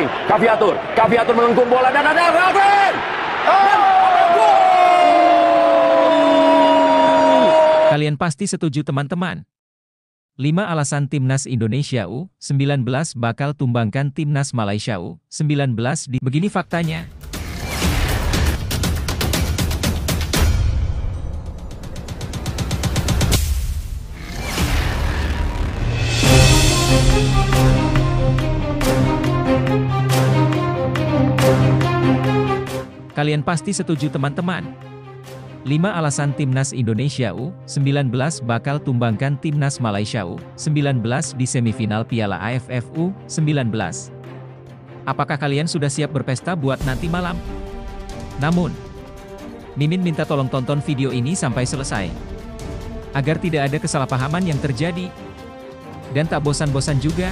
Caviatur. Caviatur melengkung bola dan ada Raven. Kalian pasti setuju teman-teman. 5 alasan Timnas Indonesia U19 bakal tumbangkan Timnas Malaysia U19 di... Begini faktanya. Kalian pasti setuju teman-teman. 5 alasan Timnas Indonesia U19 bakal tumbangkan Timnas Malaysia U19 di semifinal Piala AFF U19. Apakah kalian sudah siap berpesta buat nanti malam? Namun, Mimin minta tolong tonton video ini sampai selesai, agar tidak ada kesalahpahaman yang terjadi. Dan tak bosan-bosan juga,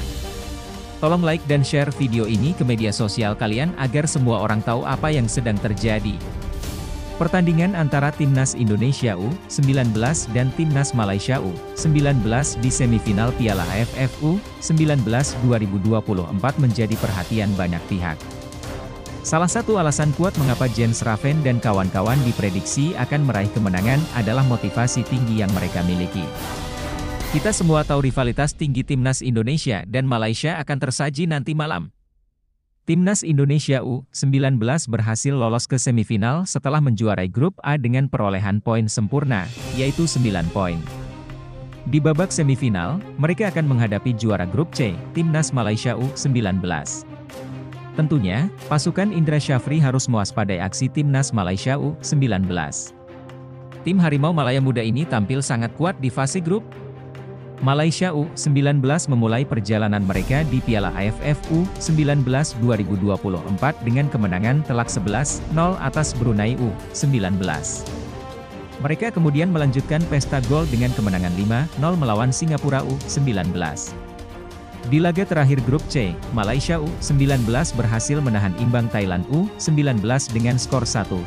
tolong like dan share video ini ke media sosial kalian agar semua orang tahu apa yang sedang terjadi. Pertandingan antara Timnas Indonesia U19 dan Timnas Malaysia U19 di semifinal Piala AFF U19 2024 menjadi perhatian banyak pihak. Salah satu alasan kuat mengapa Jens Raven dan kawan-kawan diprediksi akan meraih kemenangan adalah motivasi tinggi yang mereka miliki. Kita semua tahu rivalitas tinggi Timnas Indonesia dan Malaysia akan tersaji nanti malam. Timnas Indonesia U19 berhasil lolos ke semifinal setelah menjuarai grup A dengan perolehan poin sempurna, yaitu 9 poin. Di babak semifinal, mereka akan menghadapi juara grup C, Timnas Malaysia U19. Tentunya, pasukan Indra Syafri harus mewaspadai aksi Timnas Malaysia U19. Tim Harimau Malaya Muda ini tampil sangat kuat di fase grup. Malaysia U19 memulai perjalanan mereka di Piala AFF U19 2024 dengan kemenangan telak 11-0 atas Brunei U19. Mereka kemudian melanjutkan pesta gol dengan kemenangan 5-0 melawan Singapura U19. Di laga terakhir grup C, Malaysia U19 berhasil menahan imbang Thailand U19 dengan skor 1-1.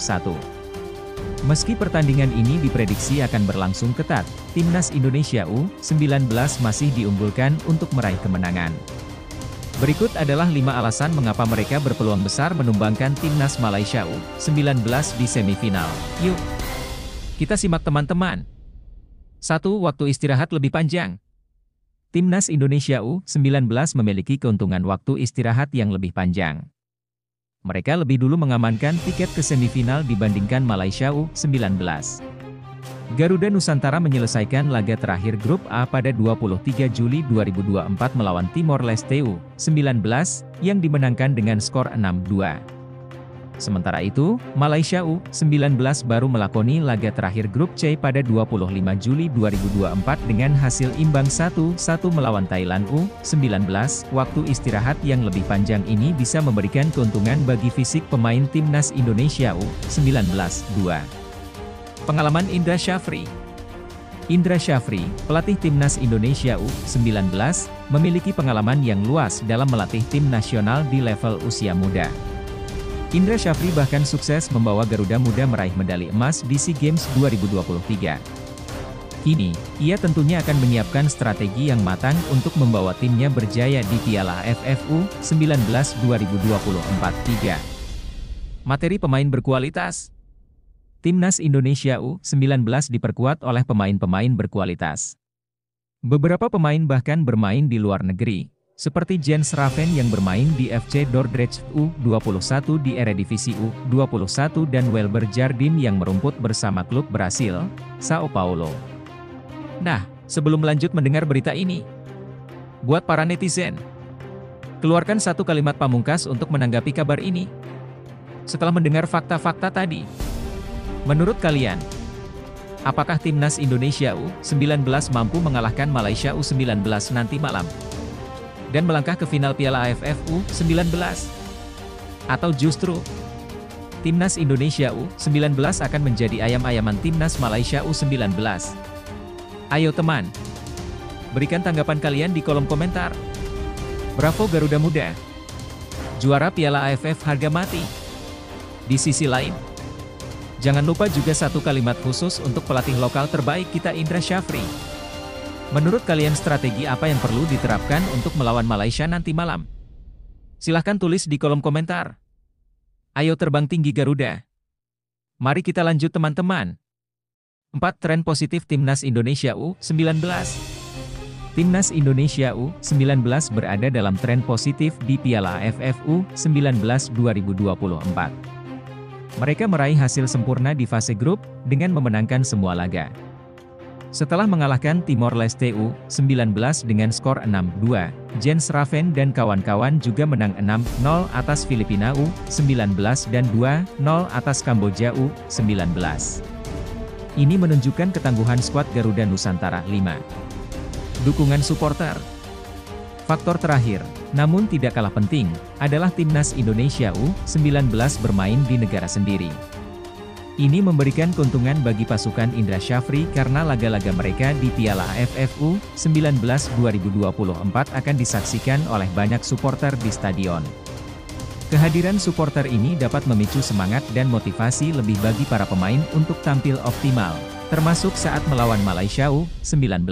Meski pertandingan ini diprediksi akan berlangsung ketat, Timnas Indonesia U19 masih diunggulkan untuk meraih kemenangan. Berikut adalah 5 alasan mengapa mereka berpeluang besar menumbangkan Timnas Malaysia U19 di semifinal. Yuk, kita simak teman-teman. 1. Waktu istirahat lebih panjang. Timnas Indonesia U19 memiliki keuntungan waktu istirahat yang lebih panjang. Mereka lebih dulu mengamankan tiket ke semifinal dibandingkan Malaysia U19. Garuda Nusantara menyelesaikan laga terakhir grup A pada 23 Juli 2024 melawan Timor Leste U19, yang dimenangkan dengan skor 6-2. Sementara itu, Malaysia U19 baru melakoni laga terakhir grup C pada 25 Juli 2024 dengan hasil imbang 1-1 melawan Thailand U19. Waktu istirahat yang lebih panjang ini bisa memberikan keuntungan bagi fisik pemain Timnas Indonesia U19. 2. Pengalaman Indra Syafri. Indra Syafri, pelatih Timnas Indonesia U19, memiliki pengalaman yang luas dalam melatih tim nasional di level usia muda. Indra Syafri bahkan sukses membawa Garuda Muda meraih medali emas di SEA Games 2023. Kini, ia tentunya akan menyiapkan strategi yang matang untuk membawa timnya berjaya di Piala AFF U19 2024. 3. Materi pemain berkualitas. Timnas Indonesia U19 diperkuat oleh pemain-pemain berkualitas. Beberapa pemain bahkan bermain di luar negeri, seperti Jens Raven yang bermain di FC Dordrecht U21 di Eredivisie U21 dan Welber Jardim yang merumput bersama klub Brasil, Sao Paulo. Nah, sebelum lanjut mendengar berita ini, buat para netizen, keluarkan satu kalimat pamungkas untuk menanggapi kabar ini. Setelah mendengar fakta-fakta tadi, menurut kalian, apakah Timnas Indonesia U19 mampu mengalahkan Malaysia U19 nanti malam dan melangkah ke final Piala AFF U19? Atau justru, Timnas Indonesia U19 akan menjadi ayam-ayaman Timnas Malaysia U19? Ayo teman, berikan tanggapan kalian di kolom komentar. Bravo Garuda Muda, juara Piala AFF harga mati. Di sisi lain, jangan lupa juga satu kalimat khusus untuk pelatih lokal terbaik kita, Indra Syafri. Menurut kalian strategi apa yang perlu diterapkan untuk melawan Malaysia nanti malam? Silahkan tulis di kolom komentar. Ayo terbang tinggi Garuda. Mari kita lanjut teman-teman. 4 tren positif Timnas Indonesia U19. Timnas Indonesia U19 berada dalam tren positif di Piala AFF U19 2024. Mereka meraih hasil sempurna di fase grup dengan memenangkan semua laga. Setelah mengalahkan Timor Leste U19 dengan skor 6-2, Jens Raven dan kawan-kawan juga menang 6-0 atas Filipina U19 dan 2-0 atas Kamboja U19. Ini menunjukkan ketangguhan skuad Garuda Nusantara 5. Dukungan supporter. Faktor terakhir, namun tidak kalah penting, adalah Timnas Indonesia U19 bermain di negara sendiri. Ini memberikan keuntungan bagi pasukan Indra Syafri karena laga-laga mereka di Piala AFF U19 2024 akan disaksikan oleh banyak supporter di stadion. Kehadiran supporter ini dapat memicu semangat dan motivasi lebih bagi para pemain untuk tampil optimal, termasuk saat melawan Malaysia U19.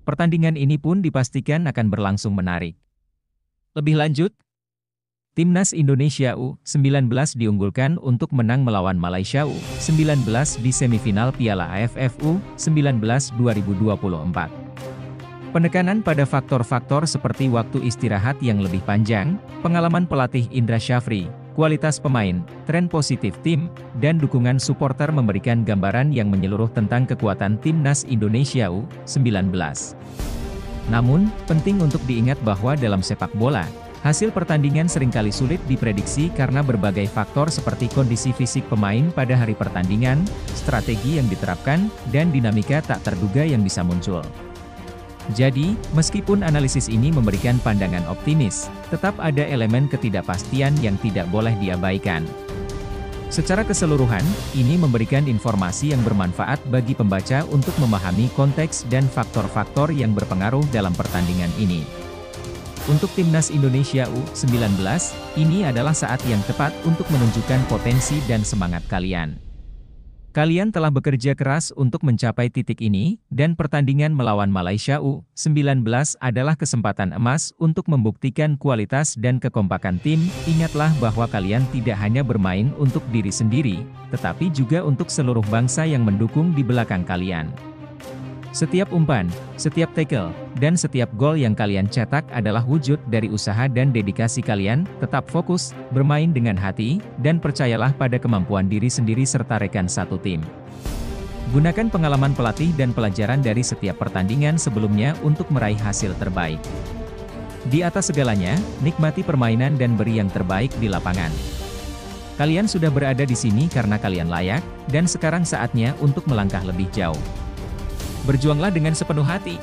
Pertandingan ini pun dipastikan akan berlangsung menarik. Lebih lanjut, Timnas Indonesia U19 diunggulkan untuk menang melawan Malaysia U19 di semifinal Piala AFF U19 2024. Penekanan pada faktor-faktor seperti waktu istirahat yang lebih panjang, pengalaman pelatih Indra Syafri, kualitas pemain, tren positif tim, dan dukungan supporter memberikan gambaran yang menyeluruh tentang kekuatan Timnas Indonesia U19. Namun, penting untuk diingat bahwa dalam sepak bola, hasil pertandingan seringkali sulit diprediksi karena berbagai faktor seperti kondisi fisik pemain pada hari pertandingan, strategi yang diterapkan, dan dinamika tak terduga yang bisa muncul. Jadi, meskipun analisis ini memberikan pandangan optimis, tetap ada elemen ketidakpastian yang tidak boleh diabaikan. Secara keseluruhan, ini memberikan informasi yang bermanfaat bagi pembaca untuk memahami konteks dan faktor-faktor yang berpengaruh dalam pertandingan ini. Untuk Timnas Indonesia U19, ini adalah saat yang tepat untuk menunjukkan potensi dan semangat kalian. Kalian telah bekerja keras untuk mencapai titik ini, dan pertandingan melawan Malaysia U19 adalah kesempatan emas untuk membuktikan kualitas dan kekompakan tim. Ingatlah bahwa kalian tidak hanya bermain untuk diri sendiri, tetapi juga untuk seluruh bangsa yang mendukung di belakang kalian. Setiap umpan, setiap tackle, dan setiap gol yang kalian cetak adalah wujud dari usaha dan dedikasi kalian. Tetap fokus, bermain dengan hati, dan percayalah pada kemampuan diri sendiri serta rekan satu tim. Gunakan pengalaman pelatih dan pelajaran dari setiap pertandingan sebelumnya untuk meraih hasil terbaik. Di atas segalanya, nikmati permainan dan beri yang terbaik di lapangan. Kalian sudah berada di sini karena kalian layak, dan sekarang saatnya untuk melangkah lebih jauh. Berjuanglah dengan sepenuh hati.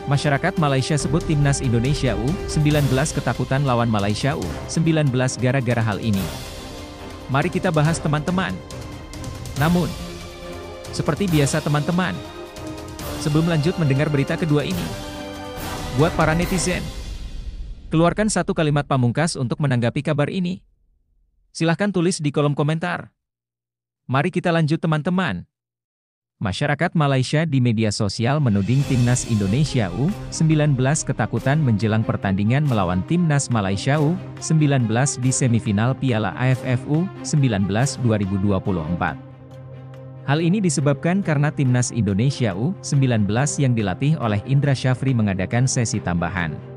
Masyarakat Malaysia sebut Timnas Indonesia U19 ketakutan lawan Malaysia U19 gara-gara hal ini. Mari kita bahas teman-teman. Namun, seperti biasa teman-teman, sebelum lanjut mendengar berita kedua ini, buat para netizen, keluarkan satu kalimat pamungkas untuk menanggapi kabar ini. Silahkan tulis di kolom komentar. Mari kita lanjut teman-teman. Masyarakat Malaysia di media sosial menuding Timnas Indonesia U19 ketakutan menjelang pertandingan melawan Timnas Malaysia U19 di semifinal Piala AFF U19 2024. Hal ini disebabkan karena Timnas Indonesia U19 yang dilatih oleh Indra Syafri mengadakan sesi tambahan.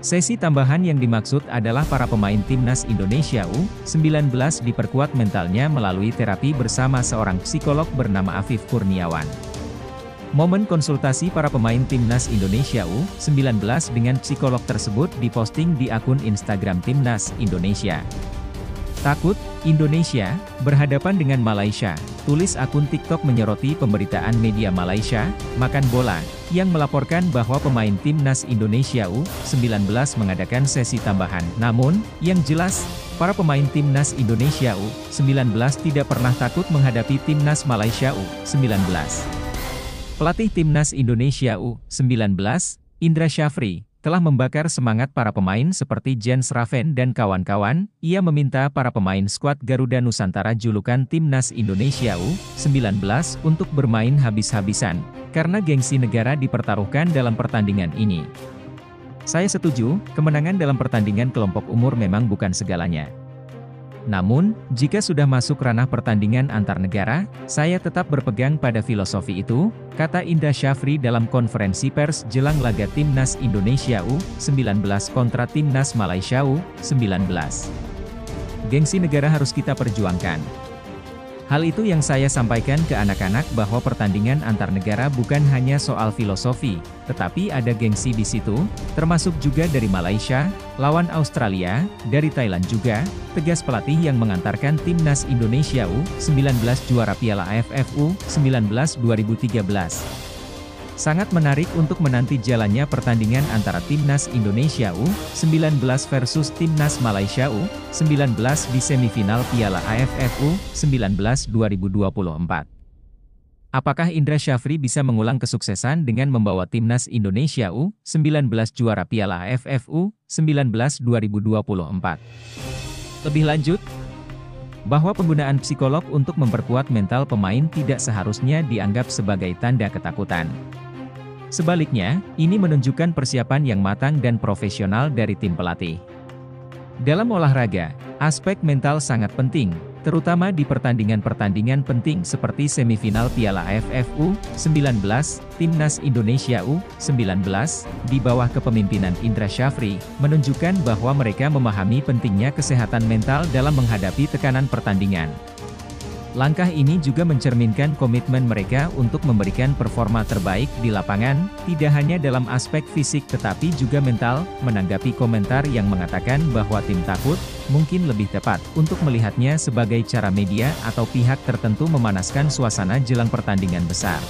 Sesi tambahan yang dimaksud adalah para pemain Timnas Indonesia U19 diperkuat mentalnya melalui terapi bersama seorang psikolog bernama Afif Kurniawan. Momen konsultasi para pemain Timnas Indonesia U19 dengan psikolog tersebut diposting di akun Instagram Timnas Indonesia. Takut, Indonesia, berhadapan dengan Malaysia, tulis akun TikTok menyoroti pemberitaan media Malaysia, Makan Bola, yang melaporkan bahwa pemain Timnas Indonesia U19 mengadakan sesi tambahan. Namun, yang jelas, para pemain Timnas Indonesia U19 tidak pernah takut menghadapi Timnas Malaysia U19. Pelatih Timnas Indonesia U19, Indra Syafri, telah membakar semangat para pemain seperti Jens Raven dan kawan-kawan. Ia meminta para pemain skuad Garuda Nusantara julukan Timnas Indonesia U19 untuk bermain habis-habisan, karena gengsi negara dipertaruhkan dalam pertandingan ini. Saya setuju, kemenangan dalam pertandingan kelompok umur memang bukan segalanya. Namun, jika sudah masuk ranah pertandingan antar negara, saya tetap berpegang pada filosofi itu, kata Indra Syafri dalam konferensi pers jelang laga Timnas Indonesia U19 kontra Timnas Malaysia U19. Gengsi negara harus kita perjuangkan. Hal itu yang saya sampaikan ke anak-anak bahwa pertandingan antar negara bukan hanya soal filosofi, tetapi ada gengsi di situ, termasuk juga dari Malaysia, lawan Australia, dari Thailand juga, tegas pelatih yang mengantarkan Timnas Indonesia U19 juara Piala AFF U19 2013. Sangat menarik untuk menanti jalannya pertandingan antara Timnas Indonesia U19 versus Timnas Malaysia U19 di semifinal Piala AFF U19 2024. Apakah Indra Syafri bisa mengulang kesuksesan dengan membawa Timnas Indonesia U19 juara Piala AFF U19 2024? Lebih lanjut, bahwa penggunaan psikolog untuk memperkuat mental pemain tidak seharusnya dianggap sebagai tanda ketakutan. Sebaliknya, ini menunjukkan persiapan yang matang dan profesional dari tim pelatih. Dalam olahraga, aspek mental sangat penting, terutama di pertandingan-pertandingan penting seperti semifinal Piala AFF U19, Timnas Indonesia U19, di bawah kepemimpinan Indra Syafri, menunjukkan bahwa mereka memahami pentingnya kesehatan mental dalam menghadapi tekanan pertandingan. Langkah ini juga mencerminkan komitmen mereka untuk memberikan performa terbaik di lapangan, tidak hanya dalam aspek fisik tetapi juga mental. Menanggapi komentar yang mengatakan bahwa tim takut, mungkin lebih tepat untuk melihatnya sebagai cara media atau pihak tertentu memanaskan suasana jelang pertandingan besar.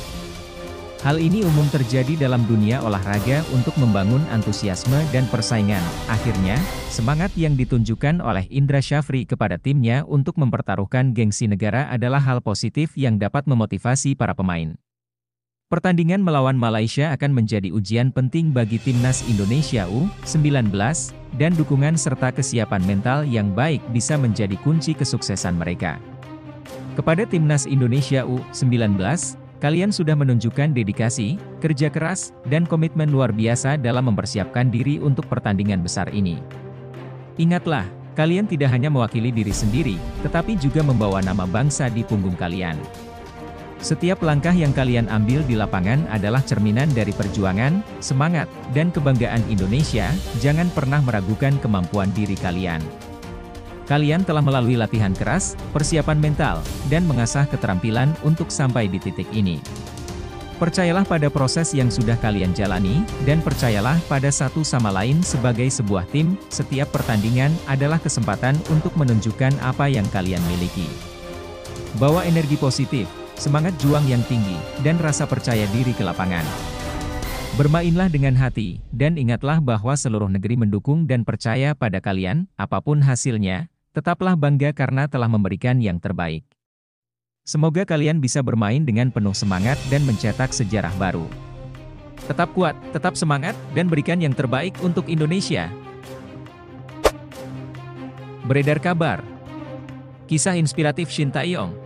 Hal ini umum terjadi dalam dunia olahraga untuk membangun antusiasme dan persaingan. Akhirnya, semangat yang ditunjukkan oleh Indra Syafri kepada timnya untuk mempertaruhkan gengsi negara adalah hal positif yang dapat memotivasi para pemain. Pertandingan melawan Malaysia akan menjadi ujian penting bagi Timnas Indonesia U19, dan dukungan serta kesiapan mental yang baik bisa menjadi kunci kesuksesan mereka. Kepada Timnas Indonesia U19, kalian sudah menunjukkan dedikasi, kerja keras, dan komitmen luar biasa dalam mempersiapkan diri untuk pertandingan besar ini. Ingatlah, kalian tidak hanya mewakili diri sendiri, tetapi juga membawa nama bangsa di punggung kalian. Setiap langkah yang kalian ambil di lapangan adalah cerminan dari perjuangan, semangat, dan kebanggaan Indonesia. Jangan pernah meragukan kemampuan diri kalian. Kalian telah melalui latihan keras, persiapan mental, dan mengasah keterampilan untuk sampai di titik ini. Percayalah pada proses yang sudah kalian jalani, dan percayalah pada satu sama lain sebagai sebuah tim. Setiap pertandingan adalah kesempatan untuk menunjukkan apa yang kalian miliki. Bawa energi positif, semangat juang yang tinggi, dan rasa percaya diri ke lapangan. Bermainlah dengan hati, dan ingatlah bahwa seluruh negeri mendukung dan percaya pada kalian. Apapun hasilnya, tetaplah bangga karena telah memberikan yang terbaik. Semoga kalian bisa bermain dengan penuh semangat dan mencetak sejarah baru. Tetap kuat, tetap semangat, dan berikan yang terbaik untuk Indonesia. Beredar kabar, kisah inspiratif Shin Tae-yong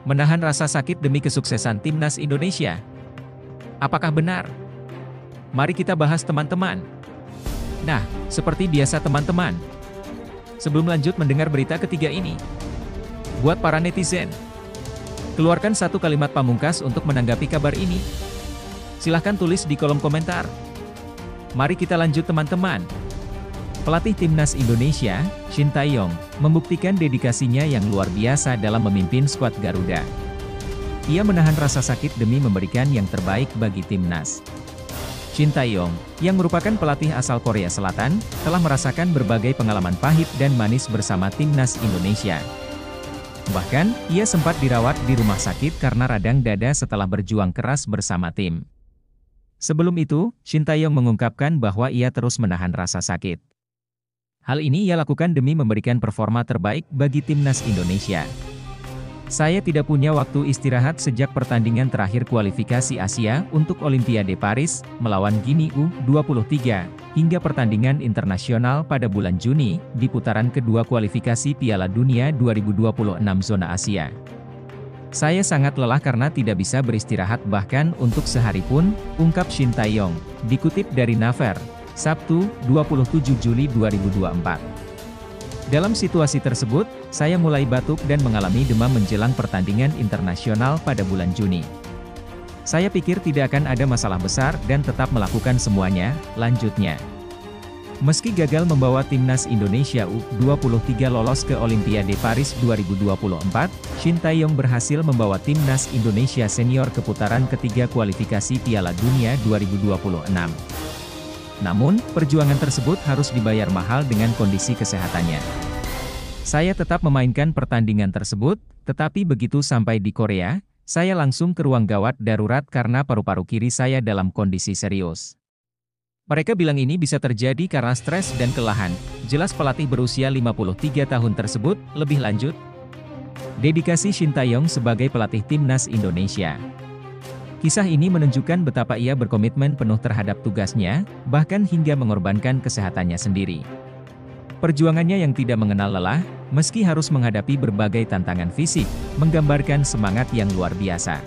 menahan rasa sakit demi kesuksesan Timnas Indonesia. Apakah benar? Mari kita bahas teman-teman. Nah, seperti biasa teman-teman, sebelum lanjut mendengar berita ketiga ini, buat para netizen, keluarkan satu kalimat pamungkas untuk menanggapi kabar ini. Silahkan tulis di kolom komentar. Mari kita lanjut teman-teman. Pelatih Timnas Indonesia, Shin Tae-yong, membuktikan dedikasinya yang luar biasa dalam memimpin skuad Garuda. Ia menahan rasa sakit demi memberikan yang terbaik bagi Timnas. Shin Tae-yong, yang merupakan pelatih asal Korea Selatan, telah merasakan berbagai pengalaman pahit dan manis bersama Timnas Indonesia. Bahkan, ia sempat dirawat di rumah sakit karena radang dada setelah berjuang keras bersama tim. Sebelum itu, Shin Tae-yong mengungkapkan bahwa ia terus menahan rasa sakit. Hal ini ia lakukan demi memberikan performa terbaik bagi Timnas Indonesia. Saya tidak punya waktu istirahat sejak pertandingan terakhir kualifikasi Asia untuk Olimpiade Paris, melawan Guinea U23, hingga pertandingan internasional pada bulan Juni, di putaran kedua kualifikasi Piala Dunia 2026 zona Asia. Saya sangat lelah karena tidak bisa beristirahat bahkan untuk sehari pun, ungkap Shin Tae-yong, dikutip dari Naver. Sabtu, 27 Juli 2024. Dalam situasi tersebut, saya mulai batuk dan mengalami demam menjelang pertandingan internasional pada bulan Juni. Saya pikir tidak akan ada masalah besar dan tetap melakukan semuanya, lanjutnya. Meski gagal membawa timnas Indonesia U23 lolos ke Olimpiade Paris 2024, Shin Tae-yong berhasil membawa timnas Indonesia senior ke putaran ketiga kualifikasi Piala Dunia 2026. Namun, perjuangan tersebut harus dibayar mahal dengan kondisi kesehatannya. Saya tetap memainkan pertandingan tersebut, tetapi begitu sampai di Korea, saya langsung ke ruang gawat darurat karena paru-paru kiri saya dalam kondisi serius. Mereka bilang ini bisa terjadi karena stres dan kelelahan, jelas pelatih berusia 53 tahun tersebut. Lebih lanjut, dedikasi Shin Tae-yong sebagai pelatih timnas Indonesia. Kisah ini menunjukkan betapa ia berkomitmen penuh terhadap tugasnya, bahkan hingga mengorbankan kesehatannya sendiri. Perjuangannya yang tidak mengenal lelah, meski harus menghadapi berbagai tantangan fisik, menggambarkan semangat yang luar biasa.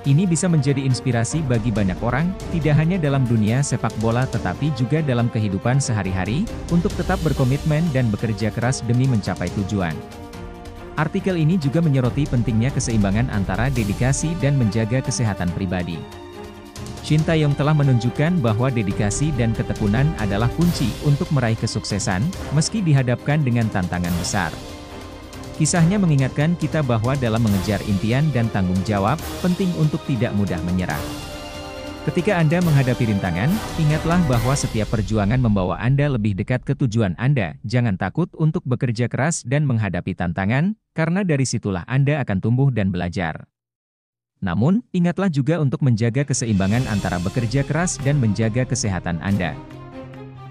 Ini bisa menjadi inspirasi bagi banyak orang, tidak hanya dalam dunia sepak bola tetapi juga dalam kehidupan sehari-hari, untuk tetap berkomitmen dan bekerja keras demi mencapai tujuan. Artikel ini juga menyoroti pentingnya keseimbangan antara dedikasi dan menjaga kesehatan pribadi. Shin Tae-yong telah menunjukkan bahwa dedikasi dan ketekunan adalah kunci untuk meraih kesuksesan, meski dihadapkan dengan tantangan besar. Kisahnya mengingatkan kita bahwa dalam mengejar impian dan tanggung jawab, penting untuk tidak mudah menyerah. Ketika Anda menghadapi rintangan, ingatlah bahwa setiap perjuangan membawa Anda lebih dekat ke tujuan Anda. Jangan takut untuk bekerja keras dan menghadapi tantangan, karena dari situlah Anda akan tumbuh dan belajar. Namun, ingatlah juga untuk menjaga keseimbangan antara bekerja keras dan menjaga kesehatan Anda.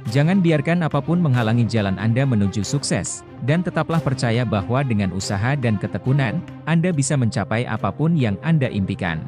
Jangan biarkan apapun menghalangi jalan Anda menuju sukses, dan tetaplah percaya bahwa dengan usaha dan ketekunan, Anda bisa mencapai apapun yang Anda impikan.